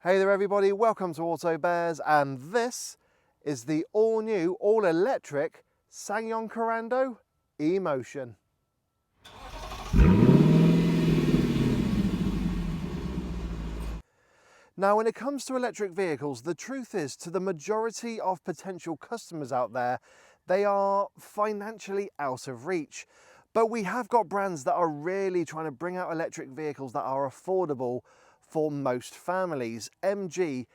Hey there everybody, welcome to Auto Bears, and this is the all-new, all-electric Ssangyong Korando E-Motion. Now when it comes to electric vehicles, the truth is, to the majority of potential customers out there, they are financially out of reach. But we have got brands that are really trying to bring out electric vehicles that are affordable for most families. MG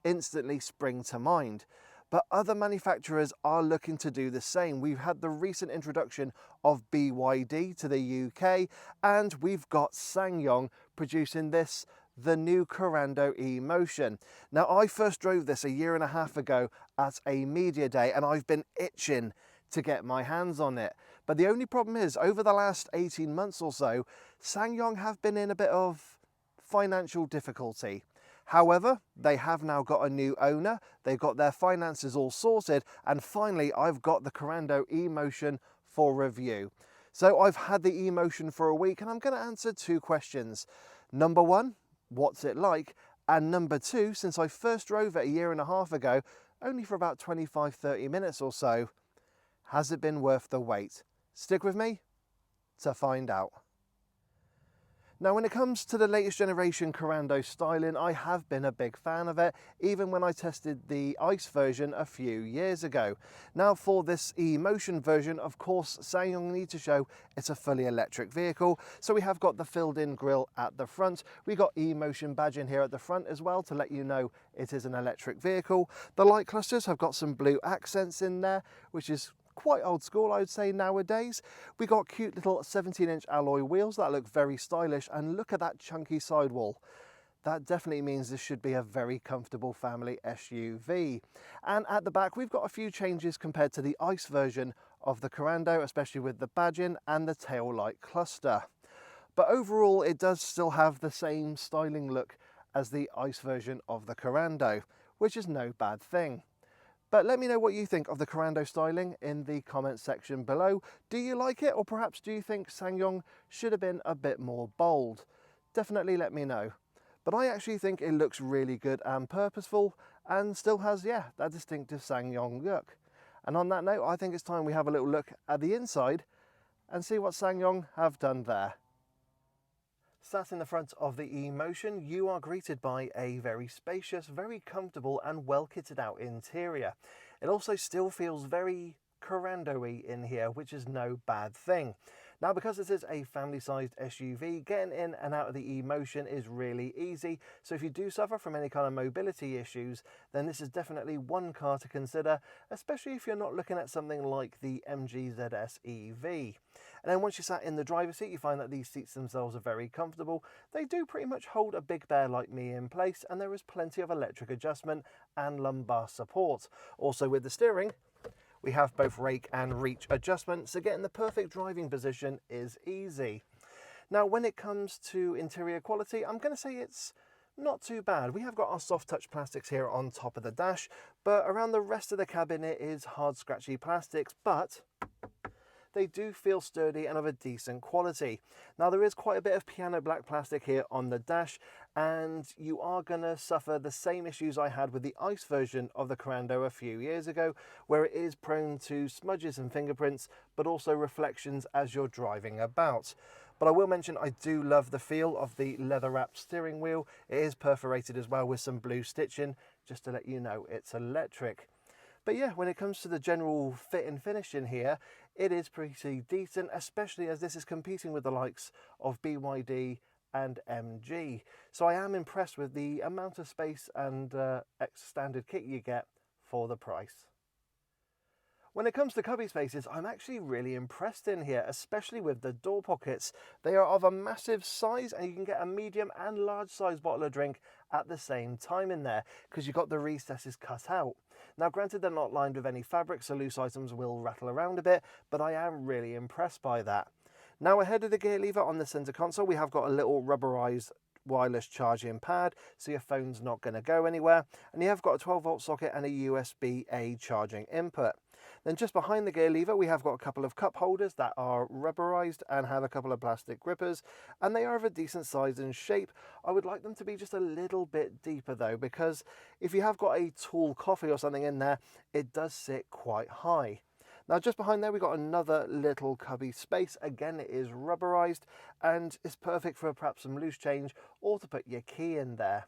instantly spring to mind. But other manufacturers are looking to do the same. We've had the recent introduction of BYD to the UK, and we've got Ssangyong producing this, the new Korando E-Motion. Now, I first drove this a year and a half ago at a media day, and I've been itching to get my hands on it. But the only problem is, over the last 18 months or so, Ssangyong have been in a bit of financial difficulty. However, they have now got a new owner, they've got their finances all sorted, and finally I've got the Korando E-Motion for review. So I've had the E-Motion for a week and I'm going to answer two questions. Number one, what's it like? And number two, since I first drove it a year and a half ago, only for about 25-30 minutes or so, has it been worth the wait? Stick with me to find out. Now, when it comes to the latest generation Korando styling, I have been a big fan of it, even when I tested the ICE version a few years ago. Now, for this E-Motion version, of course, Ssangyong need to show it's a fully electric vehicle. So we have got the filled-in grille at the front. We got E-Motion badge in here at the front as well to let you know it is an electric vehicle. The light clusters have got some blue accents in there, which is quite old school, I would say, nowadays. We got cute little 17-inch alloy wheels that look very stylish, and look at that chunky sidewall. That definitely means this should be a very comfortable family SUV. And at the back, we've got a few changes compared to the ICE version of the Korando, especially with the badging and the tail light cluster. But overall, it does still have the same styling look as the ICE version of the Korando, which is no bad thing. But let me know what you think of the Korando styling in the comments section below. Do you like it, or perhaps do you think Ssangyong should have been a bit more bold? Definitely let me know. But I actually think it looks really good and purposeful, and still has, yeah, that distinctive Ssangyong look. And on that note, I think it's time we have a little look at the inside and see what Ssangyong have done there. Sat in the front of the E-Motion, you are greeted by a very spacious, very comfortable and well kitted out interior. It also still feels very Korando-y in here, which is no bad thing. Now, because this is a family-sized SUV, getting in and out of the E-Motion is really easy. So if you do suffer from any kind of mobility issues, then this is definitely one car to consider, especially if you're not looking at something like the MG ZS EV. And then once you're sat in the driver's seat, you find that these seats themselves are very comfortable. They do pretty much hold a big bear like me in place, and there is plenty of electric adjustment and lumbar support. Also with the steering, we have both rake and reach adjustments, so getting the perfect driving position is easy. Now, when it comes to interior quality, I'm going to say it's not too bad. We have got our soft touch plastics here on top of the dash, but around the rest of the cabin it is hard scratchy plastics, but they do feel sturdy and of a decent quality. Now, there is quite a bit of piano black plastic here on the dash, and you are going to suffer the same issues I had with the ICE version of the Korando a few years ago, where it is prone to smudges and fingerprints, but also reflections as you're driving about. But I will mention I do love the feel of the leather-wrapped steering wheel. It is perforated as well with some blue stitching, just to let you know it's electric. But yeah, when it comes to the general fit and finish in here, it is pretty decent, especially as this is competing with the likes of BYD and MG. So I am impressed with the amount of space and standard kit you get for the price. When it comes to cubby spaces, I'm actually really impressed in here, especially with the door pockets. They are of a massive size, and you can get a medium and large size bottle of drink at the same time in there, because you've got the recesses cut out. Now, granted, they're not lined with any fabric, so loose items will rattle around a bit, but I am really impressed by that. Now, ahead of the gear lever on the center console, we have got a little rubberized wireless charging pad, so your phone's not going to go anywhere, and you have got a 12-volt socket and a USB-A charging input. Then just behind the gear lever, we have got a couple of cup holders that are rubberized and have a couple of plastic grippers, and they are of a decent size and shape. I would like them to be just a little bit deeper though, because if you have got a tall coffee or something in there, it does sit quite high. Now just behind there we've got another little cubby space. Again, it is rubberized and it's perfect for perhaps some loose change or to put your key in there.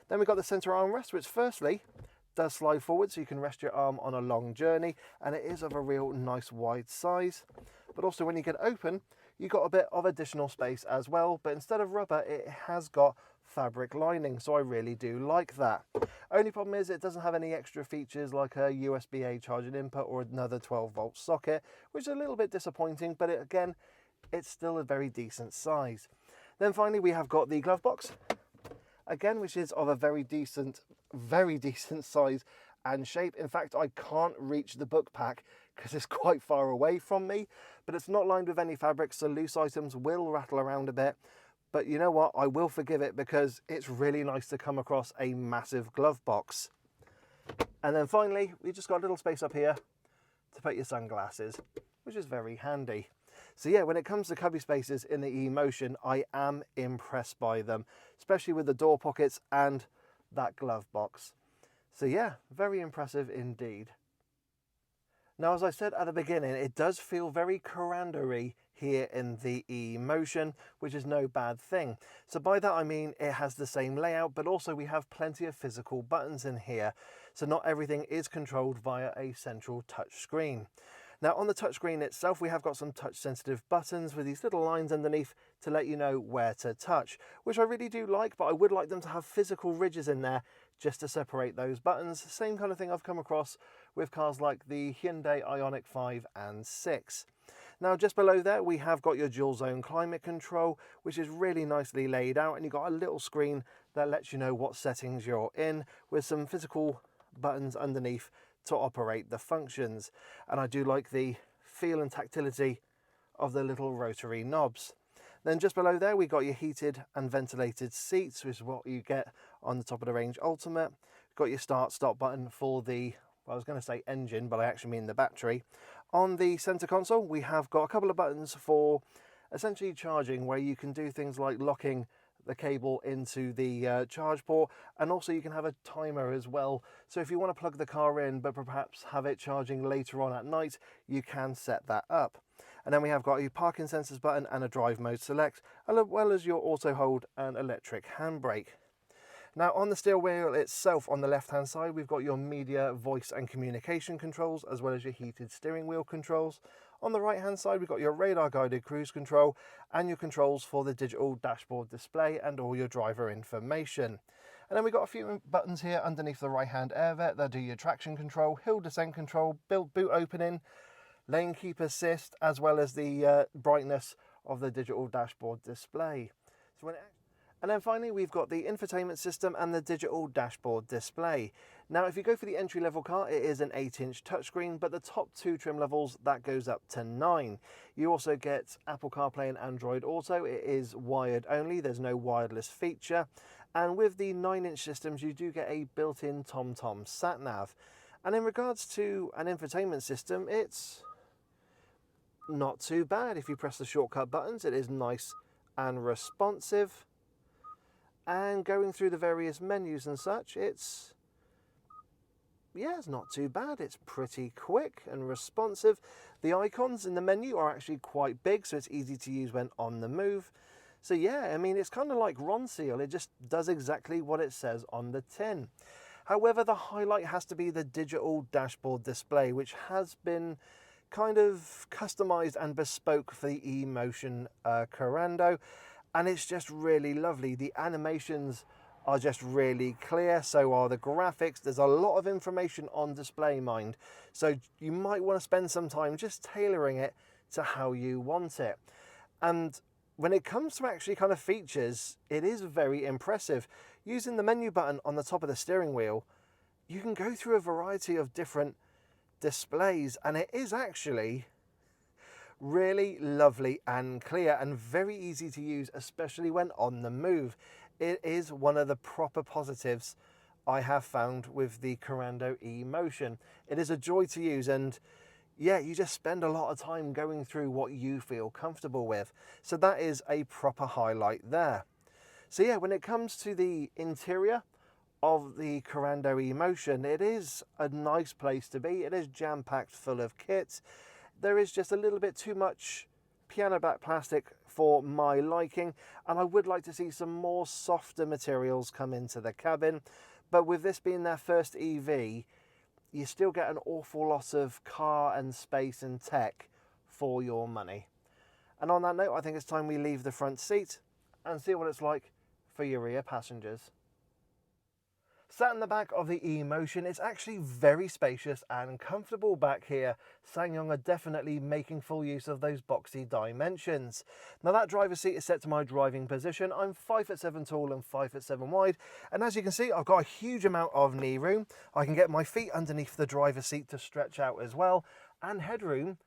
Then we've got the center armrest, which firstly does slide forward so you can rest your arm on a long journey, and it is of a real nice wide size. But also when you get open, you've got a bit of additional space as well, but instead of rubber it has got fabric lining, so I really do like that. Only problem is it doesn't have any extra features like a USB-A charging input or another 12-volt socket, which is a little bit disappointing, but again, it's still a very decent size. Then finally we have got the glove box, again, which is of a very decent size and shape. In fact, I can't reach the book pack because it's quite far away from me, but it's not lined with any fabric, so loose items will rattle around a bit. But you know what, I will forgive it because it's really nice to come across a massive glove box. And then finally, we just got a little space up here to put your sunglasses, which is very handy. So yeah, when it comes to cubby spaces in the E-Motion, I am impressed by them, especially with the door pockets and that glove box. So yeah, very impressive indeed. Now, as I said at the beginning, it does feel very Korando-y here in the E-Motion, which is no bad thing. So by that I mean it has the same layout, but also we have plenty of physical buttons in here. So not everything is controlled via a central touch screen. Now on the touchscreen itself, we have got some touch sensitive buttons with these little lines underneath to let you know where to touch, which I really do like, but I would like them to have physical ridges in there just to separate those buttons. Same kind of thing I've come across with cars like the Hyundai Ioniq 5 and 6. Now just below there we have got your dual zone climate control, which is really nicely laid out, and you've got a little screen that lets you know what settings you're in with some physical buttons underneath to operate the functions. And I do like the feel and tactility of the little rotary knobs. Then just below there we got your heated and ventilated seats, which is what you get on the top of the range Ultimate. Got your start stop button for the, well, I was going to say engine, but I actually mean the battery. On the center console we have got a couple of buttons for essentially charging, where you can do things like locking the cable into the charge port, and also you can have a timer as well. So if you want to plug the car in but perhaps have it charging later on at night, you can set that up. And then we have got your parking sensors button and a drive mode select, as well as your auto hold and electric handbrake. Now on the steering wheel itself, on the left hand side, we've got your media, voice and communication controls, as well as your heated steering wheel controls. On the right hand side, we've got your radar guided cruise control and your controls for the digital dashboard display and all your driver information. And then we've got a few buttons here underneath the right hand air vent that do your traction control, hill descent control, boot opening, lane keep assist, as well as the brightness of the digital dashboard display. And then finally we've got the infotainment system and the digital dashboard display. Now if you go for the entry level car, it is an 8-inch touchscreen, but the top two trim levels, that goes up to 9. You also get Apple CarPlay and Android Auto. It is wired only, there's no wireless feature. And with the 9-inch systems, you do get a built-in TomTom sat-nav. And in regards to an infotainment system, it's not too bad. If you press the shortcut buttons, it is nice and responsive. And going through the various menus and such, it's not too bad. It's pretty quick and responsive. The icons in the menu are actually quite big, so it's easy to use when on the move. So yeah, I mean, it's kind of like Ron Seal. It just does exactly what it says on the tin. However, the highlight has to be the digital dashboard display, which has been kind of customized and bespoke for the E-Motion Korando. And it's just really lovely. The animations are just really clear, so are the graphics. There's a lot of information on display, mind. So you might want to spend some time just tailoring it to how you want it. And when it comes to actually kind of features, it is very impressive. Using the menu button on the top of the steering wheel, you can go through a variety of different displays, and it is actually really lovely and clear and very easy to use, especially when on the move. It is one of the proper positives I have found with the Korando E-Motion. It is a joy to use, and yeah, you just spend a lot of time going through what you feel comfortable with. So that is a proper highlight there. So yeah, when it comes to the interior of the Korando E-Motion, it is a nice place to be. It is jam-packed full of kit. There is just a little bit too much piano back plastic for my liking, and I would like to see some more softer materials come into the cabin. But with this being their first EV, you still get an awful lot of car and space and tech for your money. And on that note, I think it's time we leave the front seat and see what it's like for your rear passengers. Sat in the back of the E-Motion, it's actually very spacious and comfortable back here. Ssangyong are definitely making full use of those boxy dimensions. Now that driver's seat is set to my driving position. I'm 5'7" tall and 5'7" wide, and as you can see, I've got a huge amount of knee room. I can get my feet underneath the driver's seat to stretch out as well, and headroom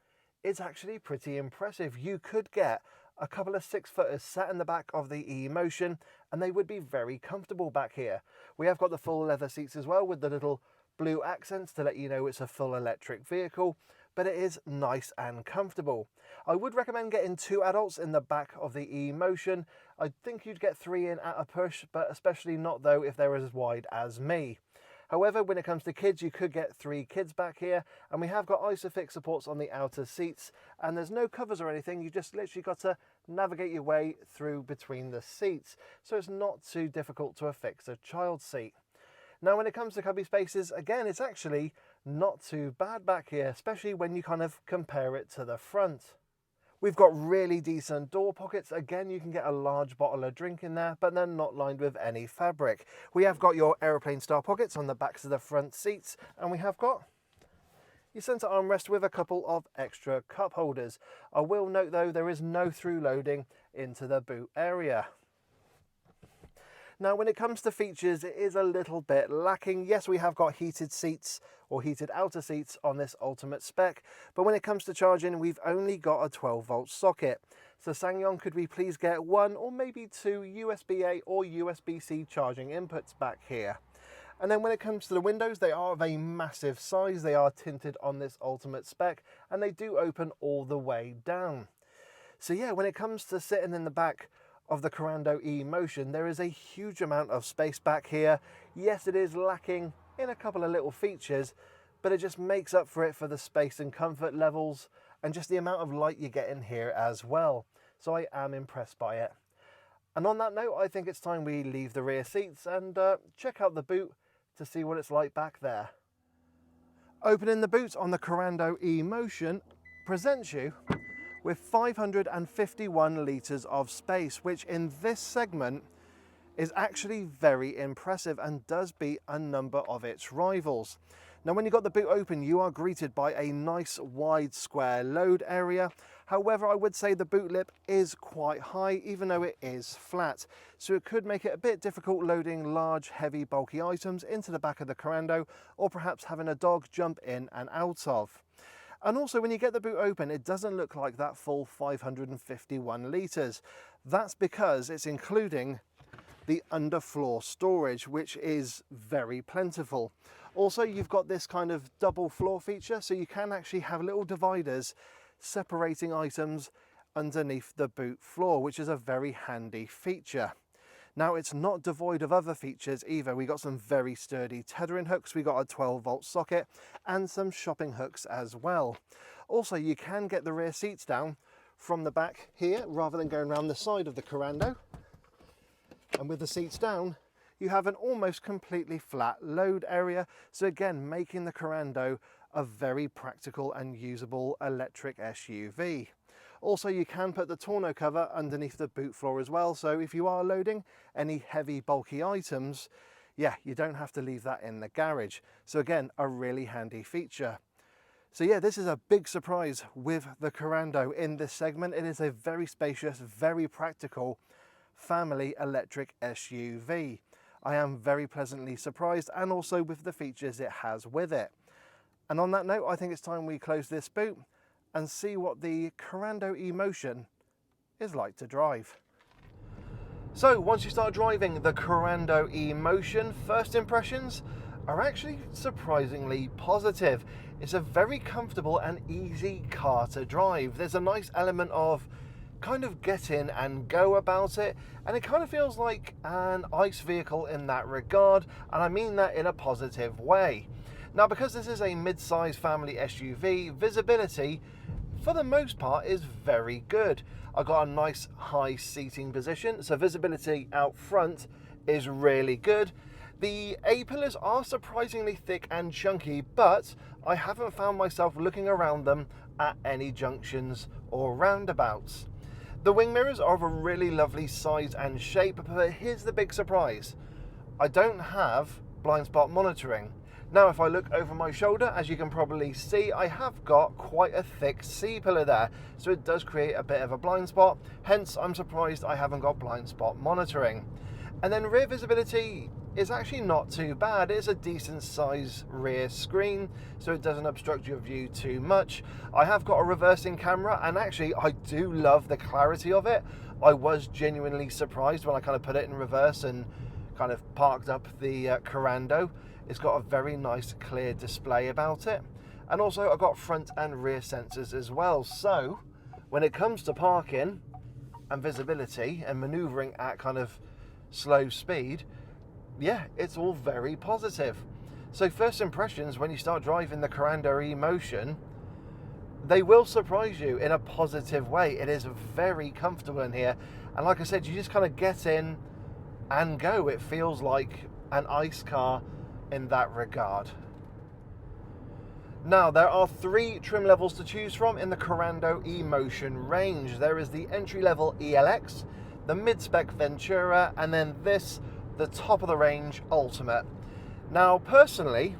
is actually pretty impressive. You could get a couple of 6-footers sat in the back of the E-Motion, and they would be very comfortable back here. We have got the full leather seats as well with the little blue accents to let you know it's a full electric vehicle, but it is nice and comfortable. I would recommend getting 2 adults in the back of the E-Motion. I think you'd get 3 in at a push, but especially not though if they're as wide as me. However, when it comes to kids, you could get 3 kids back here, and we have got ISOFIX supports on the outer seats, and there's no covers or anything. You just literally got to navigate your way through between the seats, so it's not too difficult to affix a child seat. Now, when it comes to cubby spaces, again, it's actually not too bad back here, especially when you kind of compare it to the front. We've got really decent door pockets. Again, you can get a large bottle of drink in there, but they're not lined with any fabric. We have got your aeroplane style pockets on the backs of the front seats, and we have got your centre armrest with a couple of extra cup holders. I will note though, there is no through loading into the boot area. Now, when it comes to features, it is a little bit lacking. Yes, we have got heated seats or heated outer seats on this Ultimate spec, but when it comes to charging, we've only got a 12-volt socket. So Ssangyong, could we please get 1 or maybe 2 USB-A or USB-C charging inputs back here? And then when it comes to the windows, they are of a massive size. They are tinted on this Ultimate spec, and they do open all the way down. So yeah, when it comes to sitting in the back of the Korando E-Motion, there is a huge amount of space back here. Yes, it is lacking in a couple of little features, but it just makes up for it for the space and comfort levels and just the amount of light you get in here as well. So I am impressed by it. And on that note, I think it's time we leave the rear seats and check out the boot to see what it's like back there. Opening the boot on the Korando E-Motion presents you with 551 litres of space, which in this segment is actually very impressive and does beat a number of its rivals. Now, when you got the boot open, you are greeted by a nice wide square load area. However, I would say the boot lip is quite high, even though it is flat. So it could make it a bit difficult loading large, heavy, bulky items into the back of the Korando, or perhaps having a dog jump in and out of. And also, when you get the boot open, it doesn't look like that full 551 litres. That's because it's including the underfloor storage, which is very plentiful. Also, you've got this kind of double floor feature, so you can actually have little dividers separating items underneath the boot floor, which is a very handy feature. Now, it's not devoid of other features either. We got some very sturdy tethering hooks, we got a 12-volt socket, and some shopping hooks as well. Also, you can get the rear seats down from the back here, rather than going around the side of the Korando. And with the seats down, you have an almost completely flat load area. So again, making the Korando a very practical and usable electric SUV. Also, you can put the tonneau cover underneath the boot floor as well, so if you are loading any heavy, bulky items, yeah, you don't have to leave that in the garage. So again, a really handy feature. So yeah, this is a big surprise with the Korando in this segment. It is a very spacious, very practical family electric SUV. I am very pleasantly surprised, and also with the features it has with it. And on that note, I think it's time we close this boot and see what the Korando E-Motion is like to drive. So once you start driving the Korando E-Motion, first impressions, are actually surprisingly positive. It's a very comfortable and easy car to drive. There's a nice element of kind of get in and go about it, and it kind of feels like an ICE vehicle in that regard, and I mean that in a positive way. Now, because this is a mid-size family SUV, visibility for the most part is very good. I've got a nice high seating position, so visibility out front is really good. The A-pillars are surprisingly thick and chunky, but I haven't found myself looking around them at any junctions or roundabouts. The wing mirrors are of a really lovely size and shape, but here's the big surprise. I don't have blind spot monitoring. Now, if I look over my shoulder, as you can probably see, I have got quite a thick C-pillar there, so it does create a bit of a blind spot. Hence, I'm surprised I haven't got blind spot monitoring. And then rear visibility is actually not too bad. It's a decent size rear screen, so it doesn't obstruct your view too much. I have got a reversing camera, and actually I do love the clarity of it. I was genuinely surprised when I kind of put it in reverse and kind of parked up the Korando. It's got a very nice clear display about it. And also I've got front and rear sensors as well. So when it comes to parking and visibility and maneuvering at kind of slow speed, yeah, it's all very positive. So first impressions when you start driving the Korando E-Motion, they will surprise you in a positive way. It is very comfortable in here, and like I said, you just kind of get in and go. It feels like an ICE car in that regard. Now, there are 3 trim levels to choose from in the Korando E-Motion range. There is the entry-level ELX, the mid-spec Ventura, and then this, the top of the range Ultimate. Now, personally,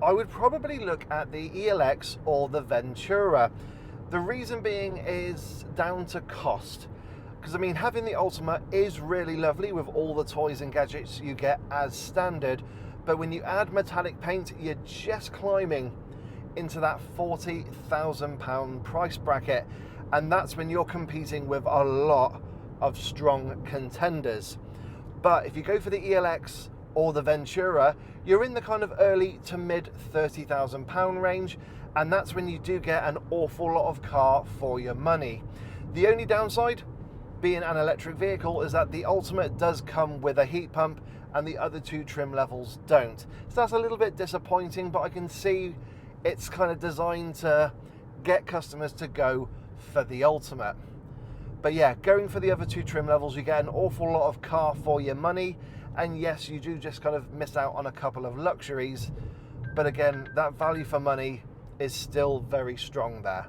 I would probably look at the ELX or the Ventura. The reason being is down to cost. Because, I mean, having the Ultimate is really lovely with all the toys and gadgets you get as standard, but when you add metallic paint, you're just climbing into that £40,000 price bracket, and that's when you're competing with a lot of strong contenders. But if you go for the ELX or the Ventura, you're in the kind of early to mid £30,000 range, and that's when you do get an awful lot of car for your money. The only downside, being an electric vehicle, is that the Ultimate does come with a heat pump and the other 2 trim levels don't. So that's a little bit disappointing, but I can see it's kind of designed to get customers to go for the Ultimate. But yeah, going for the other 2 trim levels, you get an awful lot of car for your money, and yes, you do just kind of miss out on a couple of luxuries, but again, that value for money is still very strong there.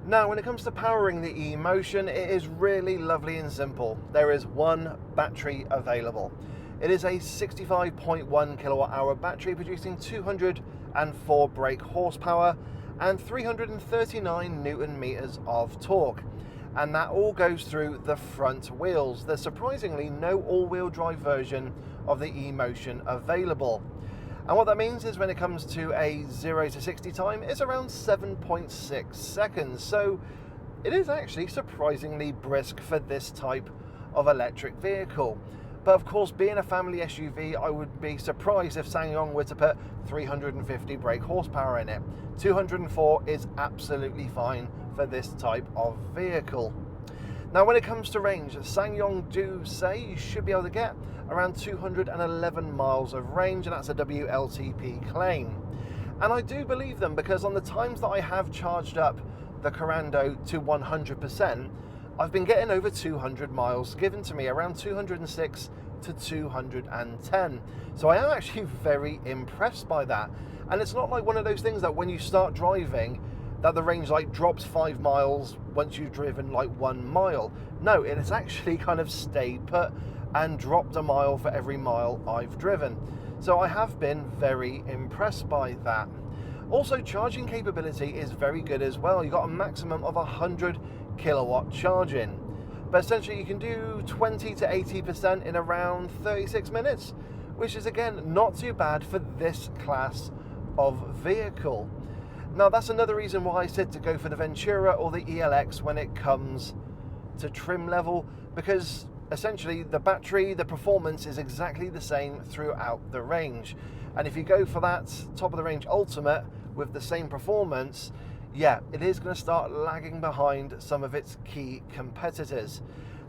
Now, when it comes to powering the E-Motion, it is really lovely and simple. There is one battery available. It is a 65.1 kilowatt hour battery producing 204 brake horsepower and 339 newton meters of torque. And that all goes through the front wheels. There's surprisingly no all-wheel drive version of the E-Motion available. And what that means is when it comes to a 0 to 60 time, it's around 7.6 seconds. So it is actually surprisingly brisk for this type of electric vehicle. But of course, being a family SUV, I would be surprised if Ssangyong were to put 350 brake horsepower in it. 204 is absolutely fine for this type of vehicle. Now, when it comes to range, Ssangyong do say you should be able to get around 211 miles of range, and that's a WLTP claim. And I do believe them, because on the times that I have charged up the Korando to 100%, I've been getting over 200 miles given to me, around 206 to 210. So I am actually very impressed by that. And it's not like one of those things that when you start driving, that the range like drops 5 miles once you've driven like 1 mile. No, it has actually kind of stayed put and dropped a mile for every mile I've driven. So I have been very impressed by that. Also, charging capability is very good as well. You've got a maximum of 100 kilowatt charging, but essentially you can do 20 to 80% in around 36 minutes, which is again not too bad for this class of vehicle. Now, that's another reason why I said to go for the Ventura or the ELX when it comes to trim level, because essentially the battery, the performance is exactly the same throughout the range. And if you go for that top of the range Ultimate with the same performance, yeah, it is going to start lagging behind some of its key competitors.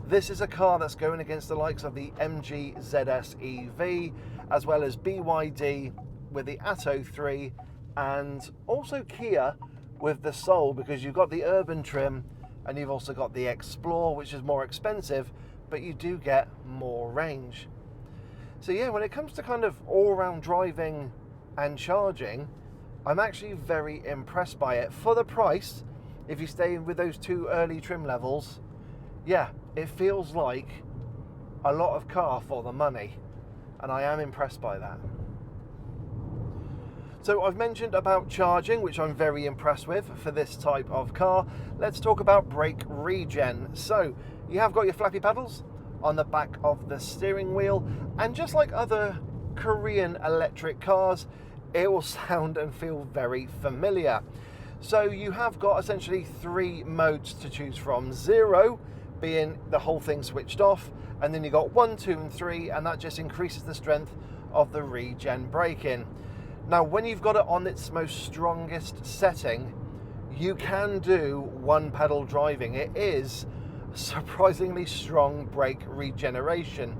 This is a car that's going against the likes of the MG ZS EV, as well as BYD with the Atto 3, and also Kia with the Soul, because you've got the Urban trim and you've also got the Explore, which is more expensive, but you do get more range. So yeah, when it comes to kind of all-round driving and charging, I'm actually very impressed by it. For the price, if you stay with those 2 early trim levels, yeah, it feels like a lot of car for the money, and I am impressed by that. So I've mentioned about charging, which I'm very impressed with for this type of car. Let's talk about brake regen. So you have got your flappy pedals on the back of the steering wheel, and just like other Korean electric cars, it will sound and feel very familiar. So you have got essentially 3 modes to choose from. 0 being the whole thing switched off, and then you got 1, 2 and 3, and that just increases the strength of the regen braking. Now when you've got it on its most strongest setting, you can do 1 pedal driving. It is surprisingly strong brake regeneration.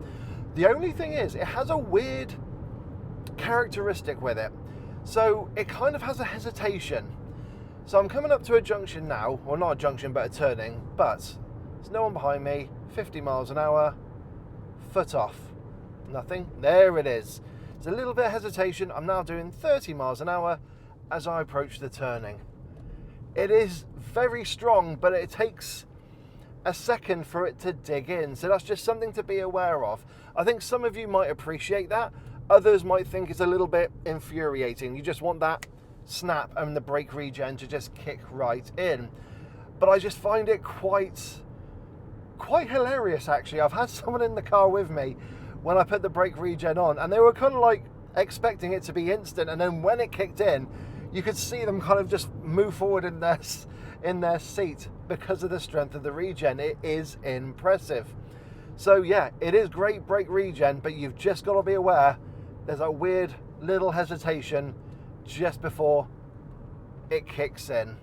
The only thing is, it has a weird characteristic with it. So it kind of has a hesitation. So I'm coming up to a junction now, well not a junction but a turning, but there's no one behind me, 50 miles an hour, foot off, nothing, there it is. There's a little bit of hesitation. I'm now doing 30 miles an hour as I approach the turning. It is very strong, but it takes a second for it to dig in, so that's just something to be aware of. I think some of you might appreciate that, others might think it's a little bit infuriating. You just want that snap and the brake regen to just kick right in. But I just find it quite hilarious actually. I've had someone in the car with me when I put the brake regen on, and they were kind of like expecting it to be instant, and then when it kicked in, you could see them kind of just move forward in their seat because of the strength of the regen. It is impressive. So yeah, it is great brake regen, but you've just got to be aware there's a weird little hesitation just before it kicks in.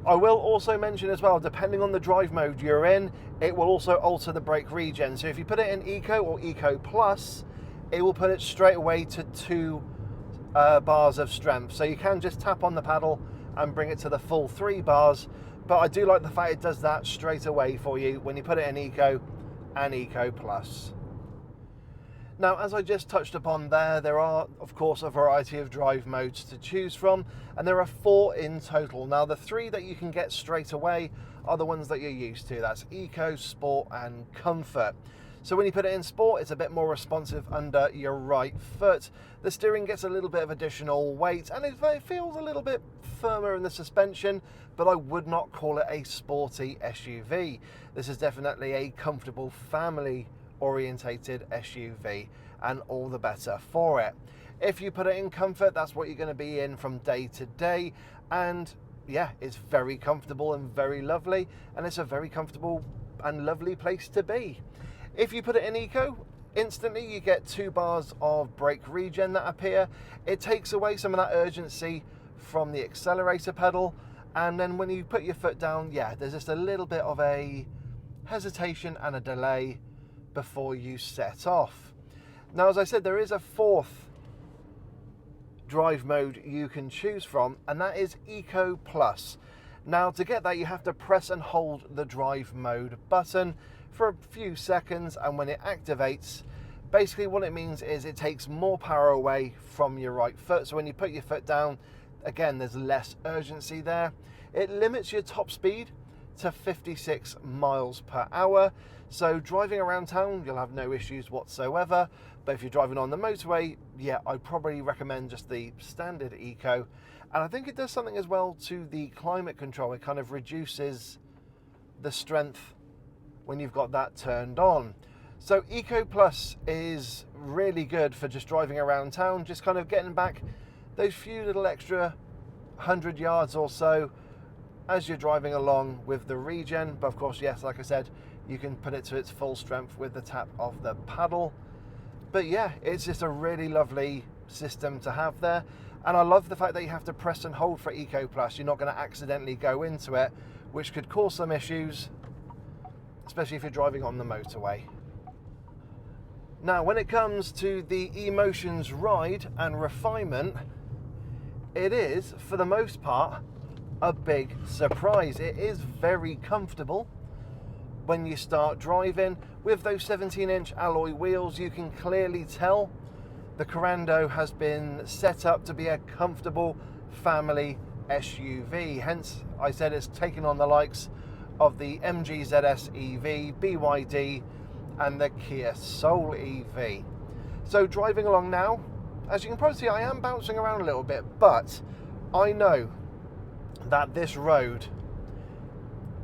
I will also mention as well, depending on the drive mode you're in, it will also alter the brake regen. So if you put it in Eco or Eco Plus, it will put it straight away to 2 bars of strength. So you can just tap on the paddle and bring it to the full 3 bars. But I do like the fact it does that straight away for you when you put it in Eco and Eco Plus. Now, as I just touched upon there are, of course, a variety of drive modes to choose from, and there are 4 in total. Now, the 3 that you can get straight away are the ones that you're used to. That's Eco, Sport, and Comfort. So when you put it in Sport, it's a bit more responsive under your right foot. The steering gets a little bit of additional weight, and it feels a little bit firmer in the suspension, but I would not call it a sporty SUV. This is definitely a comfortable family orientated SUV, and all the better for it. If you put it in Comfort, that's what you're going to be in from day to day, and yeah, it's very comfortable and very lovely, and it's a very comfortable and lovely place to be. If you put it in Eco, instantly you get 2 bars of brake regen that appear. It takes away some of that urgency from the accelerator pedal, and then when you put your foot down, yeah, there's just a little bit of a hesitation and a delay before you set off. Now, as I said, there is a 4th drive mode you can choose from, and that is Eco Plus. Now, to get that, you have to press and hold the drive mode button for a few seconds, and when it activates, basically what it means is it takes more power away from your right foot. So when you put your foot down, again, there's less urgency there. It limits your top speed to 56 miles per hour. So driving around town, you'll have no issues whatsoever. But if you're driving on the motorway, yeah, I'd probably recommend just the standard Eco. And I think it does something as well to the climate control. It kind of reduces the strength when you've got that turned on. So Eco Plus is really good for just driving around town, just kind of getting back those few little extra 100 yards or so as you're driving along with the regen. But of course, yes, like I said, You can put it to its full strength with the tap of the paddle. But yeah, it's just a really lovely system to have there. And I love the fact that you have to press and hold for Eco Plus. You're not going to accidentally go into it, which could cause some issues, especially if you're driving on the motorway. Now, when it comes to the Emotions ride and refinement, it is, for the most part, a big surprise. It is very comfortable when you start driving. With those 17-inch alloy wheels, you can clearly tell the Korando has been set up to be a comfortable family SUV. Hence, I said it's taken on the likes of the MG ZS EV, BYD, and the Kia Soul EV. So driving along now, as you can probably see, I am bouncing around a little bit, but I know that this road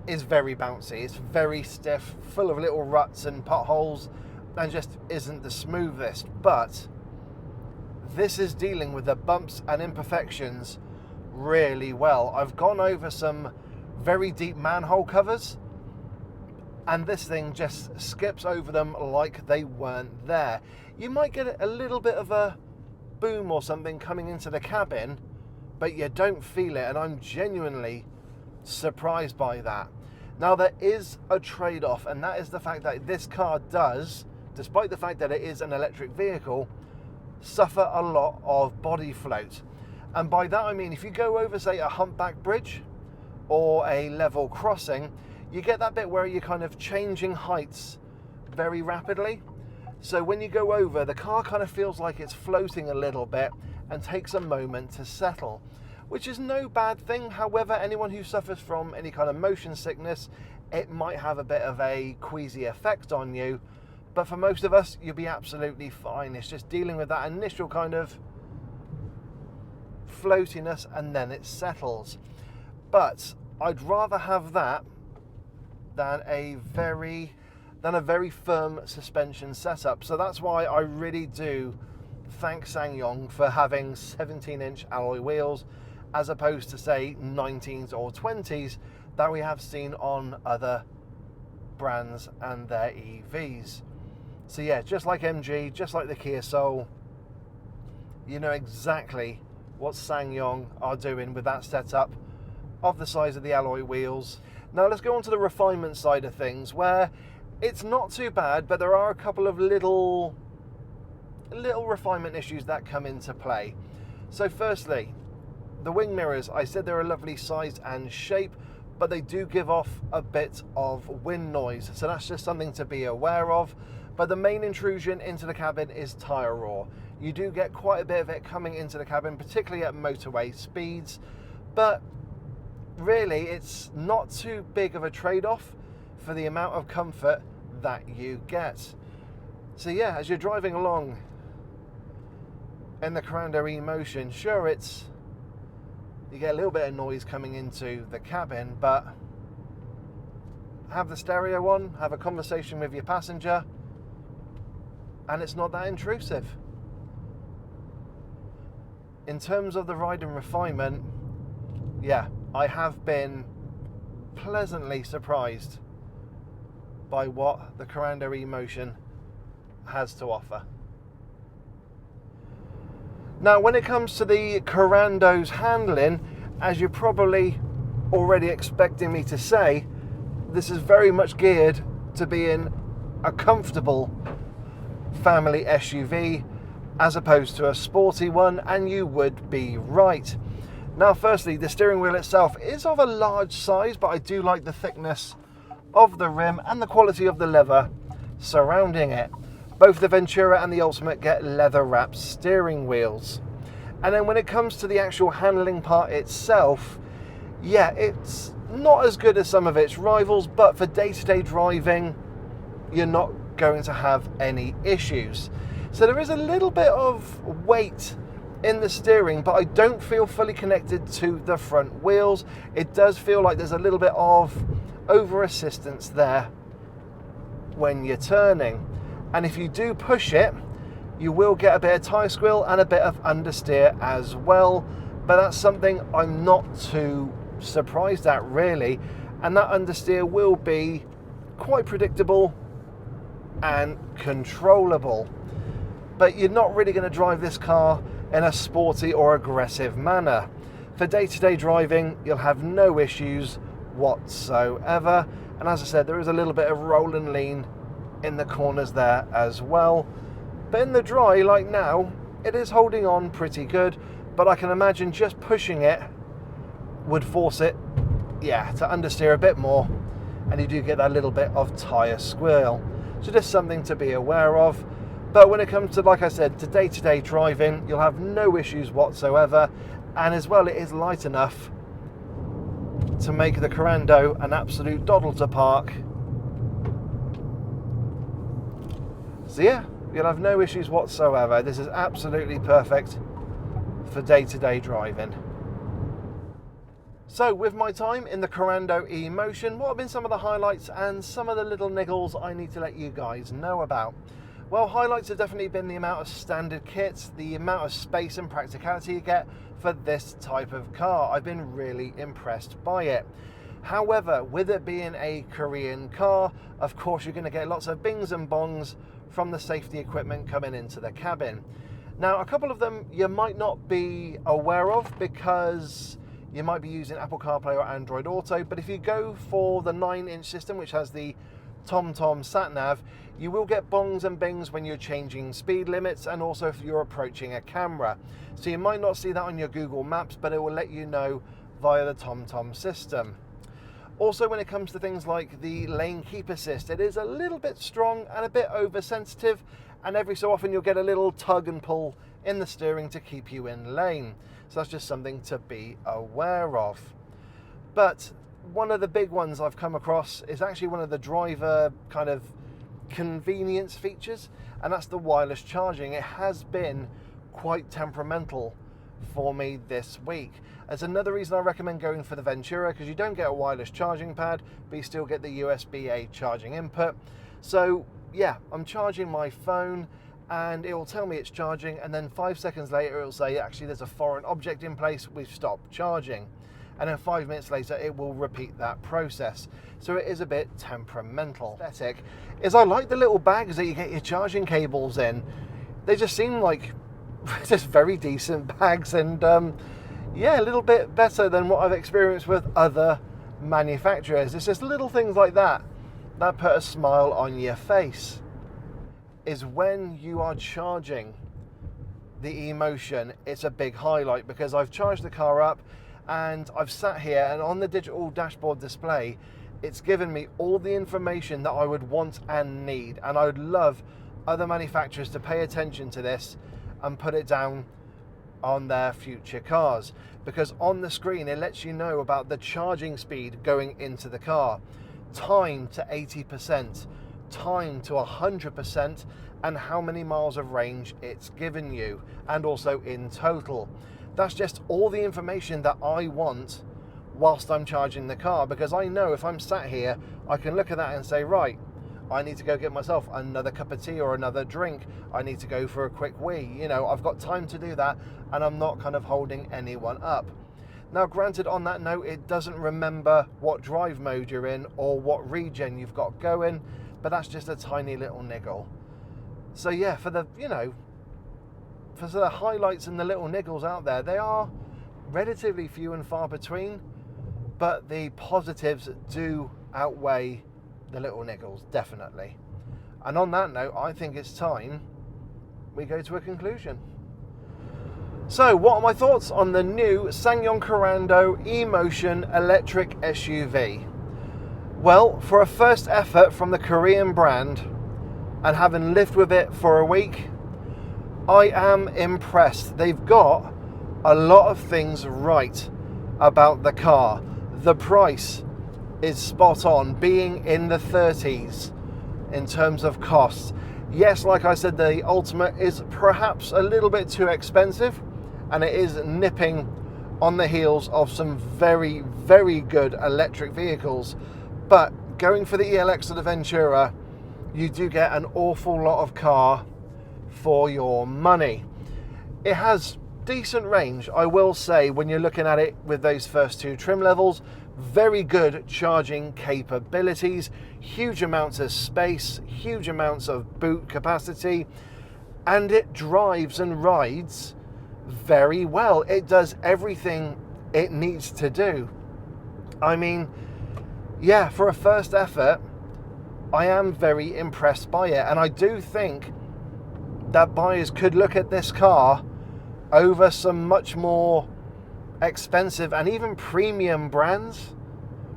is very bouncy. It's very stiff, full of little ruts and potholes, and just isn't the smoothest. But this is dealing with the bumps and imperfections really well. I've gone over some very deep manhole covers, and this thing just skips over them like they weren't there. You might get a little bit of a boom or something coming into the cabin, but you don't feel it, and I'm genuinely surprised by that. Now, there is a trade-off, and that is the fact that this car does, despite the fact that it is an electric vehicle, suffer a lot of body float. And by that I mean, if you go over, say, a humpback bridge or a level crossing, you get that bit where you're kind of changing heights very rapidly. So when you go over, the car kind of feels like it's floating a little bit and takes a moment to settle, which is no bad thing. However, anyone who suffers from any kind of motion sickness, it might have a bit of a queasy effect on you. But for most of us, you'll be absolutely fine. It's just dealing with that initial kind of floatiness, and then it settles. But I'd rather have that than a very firm suspension setup. So that's why I really do thank Ssangyong for having 17-inch alloy wheels, as opposed to, say, 19s or 20s that we have seen on other brands and their EVs. So yeah, just like MG, just like the Kia Soul, you know exactly what Ssangyong are doing with that setup of the size of the alloy wheels. Now let's go on to the refinement side of things, where it's not too bad, but there are a couple of little refinement issues that come into play. So firstly, the wing mirrors, I said they're a lovely size and shape, but they do give off a bit of wind noise. So that's just something to be aware of. But the main intrusion into the cabin is tyre roar. You do get quite a bit of it coming into the cabin, particularly at motorway speeds. But really, it's not too big of a trade-off for the amount of comfort that you get. So yeah, as you're driving along in the Korando Emotion, sure, you get a little bit of noise coming into the cabin, but have the stereo on, have a conversation with your passenger, and it's not that intrusive. In terms of the ride and refinement, yeah, I have been pleasantly surprised by what the Korando Emotion has to offer. Now, when it comes to the Korando's handling, as you're probably already expecting me to say, this is very much geared to being a comfortable family SUV as opposed to a sporty one, and you would be right. Now, firstly, the steering wheel itself is of a large size, but I do like the thickness of the rim and the quality of the leather surrounding it. Both the Ventura and the Ultimate get leather wrapped steering wheels. And then when it comes to the actual handling part itself, yeah, it's not as good as some of its rivals, but for day-to-day driving, you're not going to have any issues. So there is a little bit of weight in the steering, but I don't feel fully connected to the front wheels. It does feel like there's a little bit of over assistance there when you're turning. And if you do push it, you will get a bit of tyre squeal and a bit of understeer as well. But that's something I'm not too surprised at, really. And that understeer will be quite predictable and controllable. But you're not really going to drive this car in a sporty or aggressive manner. For day-to-day driving, you'll have no issues whatsoever. And as I said, there is a little bit of roll and lean in the corners there as well. But in the dry, like now, it is holding on pretty good. But I can imagine just pushing it would force it, yeah, to understeer a bit more. And you do get that little bit of tyre squeal. So just something to be aware of. But when it comes to, like I said, to day-to-day driving, you'll have no issues whatsoever. And as well, it is light enough to make the Korando an absolute doddle to park. So yeah, you'll have no issues whatsoever. This is absolutely perfect for day-to-day driving. So with my time in the Korando E-Motion, what have been some of the highlights and some of the little niggles I need to let you guys know about? Well, highlights have definitely been the amount of standard kits, the amount of space and practicality you get for this type of car. I've been really impressed by it. However, with it being a Korean car, of course you're going to get lots of bings and bongs from the safety equipment coming into the cabin. Now, a couple of them you might not be aware of because you might be using Apple CarPlay or Android Auto, but if you go for the 9-inch system, which has the TomTom sat-nav, you will get bongs and bings when you're changing speed limits and also if you're approaching a camera. So you might not see that on your Google Maps, but it will let you know via the TomTom system. Also, when it comes to things like the lane keep assist, it is a little bit strong and a bit oversensitive, and every so often you'll get a little tug and pull in the steering to keep you in lane. So that's just something to be aware of. But one of the big ones I've come across is actually one of the driver kind of convenience features, and that's the wireless charging. It has been quite temperamental for me this week. That's another reason I recommend going for the Ventura, because you don't get a wireless charging pad, but you still get the USB-A charging input. So yeah, I'm charging my phone and it will tell me it's charging, and then 5 seconds later it will say actually there's a foreign object in place, we've stopped charging. And then 5 minutes later it will repeat that process. So it is a bit temperamental. Aesthetic is I like the little bags that you get your charging cables in. They just seem like just very decent bags, and yeah, a little bit better than what I've experienced with other manufacturers. It's just little things like that that put a smile on your face. Is when you are charging the E-Motion, it's a big highlight, because I've charged the car up and I've sat here, and on the digital dashboard display it's given me all the information that I would want and need, and I would love other manufacturers to pay attention to this and put it down on their future cars, because on the screen it lets you know about the charging speed going into the car, time to 80%, time to 100%, and how many miles of range it's given you, and also in total. That's just all the information that I want whilst I'm charging the car, because I know if I'm sat here I can look at that and say, right, I need to go get myself another cup of tea or another drink, I need to go for a quick wee, you know, I've got time to do that, and I'm not kind of holding anyone up. Now granted, on that note, it doesn't remember what drive mode you're in or what regen you've got going, but that's just a tiny little niggle. So yeah, for the, you know, for the highlights and the little niggles out there, they are relatively few and far between, but the positives do outweigh the little niggles, definitely. And on that note, I think it's time we go to a conclusion. So what are my thoughts on the new Ssangyong Korando E-Motion electric SUV? Well, for a first effort from the Korean brand, and having lived with it for a week, I am impressed. They've got a lot of things right about the car. The price is spot on, being in the 30s in terms of cost. Yes, like I said, the Ultimate is perhaps a little bit too expensive, and it is nipping on the heels of some very, very good electric vehicles. But going for the ELX or the Ventura, you do get an awful lot of car for your money. It has decent range, I will say, when you're looking at it with those first two trim levels. Very good charging capabilities, huge amounts of space, huge amounts of boot capacity, and it drives and rides very well. It does everything it needs to do. I mean, yeah, for a first effort, I am very impressed by it, and I do think that buyers could look at this car over some much more expensive and even premium brands,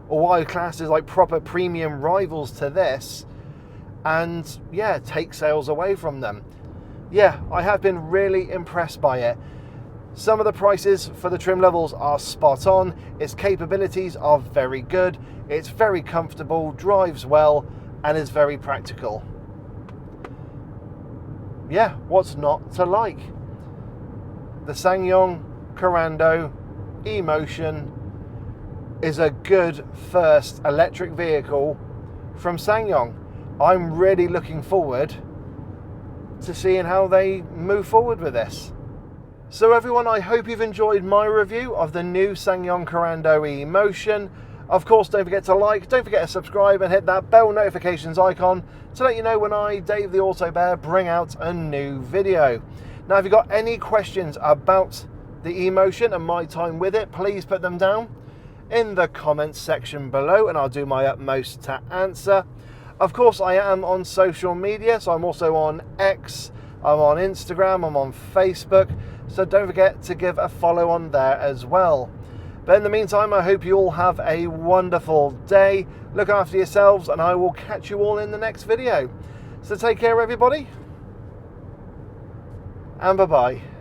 or what I class as like proper premium rivals to this, and yeah, take sales away from them. Yeah, I have been really impressed by it. Some of the prices for the trim levels are spot on. Its capabilities are very good. It's very comfortable, drives well, and is very practical. Yeah, what's not to like? The Ssangyong Korando e-motion is a good first electric vehicle from Ssangyong. I'm really looking forward to seeing how they move forward with this. So everyone, I hope you've enjoyed my review of the new Ssangyong Korando e-motion. Of course, don't forget to like, don't forget to subscribe, and hit that bell notifications icon to let you know when I, Dave the Auto Bear, bring out a new video. Now, if you've got any questions about the e-motion and my time with it, please put them down in the comments section below, and I'll do my utmost to answer. Of course, I am on social media, so I'm also on X, I'm on Instagram, I'm on Facebook, so don't forget to give a follow on there as well. But in the meantime, I hope you all have a wonderful day. Look after yourselves, and I will catch you all in the next video. So take care, everybody, and bye-bye.